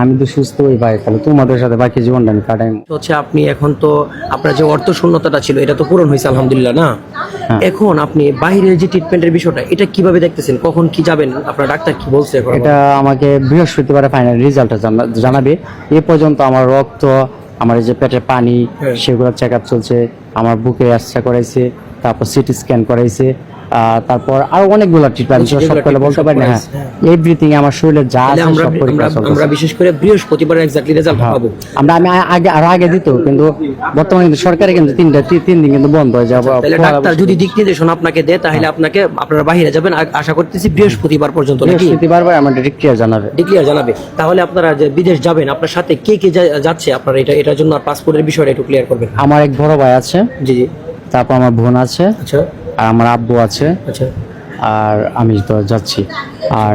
আমি তো সুস্থ হই ভাই, তাহলে তোমাদের সাথে বাকি জীবনটা আমি কাটাই। হচ্ছে আপনি এখন তো আপনার যে অর্থ শূন্যতাটা ছিল এটা তো পূরণ হয়েছে আলহামদুলিল্লাহ না। হ্যাঁ। এখন আপনি বাইরের যে ট্রিটমেন্টের বিষয়টা এটা কিভাবে দেখতেছেন, কখন কি যাবেন, আপনার ডাক্তার কি বলছে এখন? এটা আমাকে বৃহস্পতিবারে ফাইনাল রেজাল্টটা জানাবে। এ পর্যন্ত আমার রক্ত, আমার এই যে পেটের পানি, হ্যাঁ। সেগুলো চেক আপ চলছে। আমার বুকে এক্সরে করাইছে, তারপর সিটি স্ক্যান করাইছে, তারপর আরো অনেকগুলো ট্রিটমেন্ট সব করে বলতে পারি না। হ্যাঁ, এভরিথিং আমার শরীরে যা তাহলে আছে আমরা সব পরীক্ষা আমরা চলছে। আমরা বিশেষ করে বৃহস্পতিবার এক্স্যাক্টলি রেজাল্ট হ্যাঁ। পাবো। আমি আগে দিত, কিন্তু বর্তমানে কিন্তু সরকারে কিন্তু তিন দিন কিন্তু বন্ধ হয়ে যাবে। তাহলে ডাক্তার যদি দিক নির্দেশনা আপনাকে দেয় তাহলে আপনারা বাইরে যাবেন, আশা করতেছি বৃহস্পতিবার পর্যন্ত নাকি বৃহস্পতিবার আমার ডিক্লেয়ার জানাবে। ডিক্লিয়ার জানাবে। তাহলে আপনারা যে বিদেশ যাবেন আপনার সাথে কে কে যাচ্ছে, আপনারা এটার জন্য পাসপোর্টের বিষয়টা একটু ক্লিয়ার করবেন। আমার এক বড় ভাই আছে, জি জি। তারপর আমার বোন আছে, আচ্ছা আর আমার আব্বু আছে, আচ্ছা। আর আমি তো যাচ্ছি। আর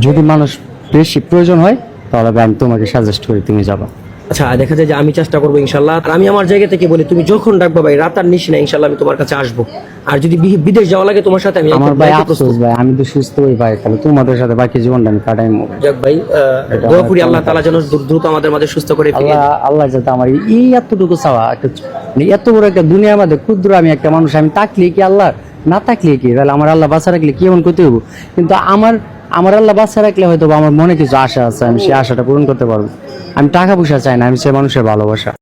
যদি মানুষ বেশি প্রয়োজন হয় তাহলে আমি তোমাকে সাজেস্ট করি তুমি যাবা। আচ্ছা, দেখা যায় যে আমি চেষ্টা করবো ইনশাল্লাহ। আর আমি আমার জায়গা থেকে বলি, তুমি যখন ডাকবা ভাই, রাত আর নিশি না, ইনশাল্লাহ আমি তোমার কাছে আসবো। আর যদি বিদেশ যাওয়া লাগে তোমার সাথে আমি আমার ভাই যাইতে আফসোস প্রস্তুত। ভাই, আমি তো সুস্থ হই ভাই, তাহলে তোমাদের সাথে বাকি জীবনটা আমি কাটাই। যাক ভাই, দোয়া করি আল্লাহ তাআলা যেন দ্রুত আমাদের মাঝে সুস্থ করে ফিরিয়ে দেয়। আল্লাহ যাতে আমার এই এতটুকু চাওয়া, মানে এত বড় একটা দুনিয়ার মধ্যে ক্ষুদ্র আমি একটা মানুষ, আমি তাকলে কি আল্লাহ, না তাকলে কি, তাহলে আমার আল্লাহ বাঁচা রাখলে কি এমন করতে হবো। কিন্তু আমার আল্লাহ বাঁচা রাখলে হয়তো আমার মনে কিছু আশা আছে, আমি সেই আশাটা পূরণ করতে পারবো। আমি টাকা পয়সা চাই না, আমি সে মানুষের ভালোবাসা।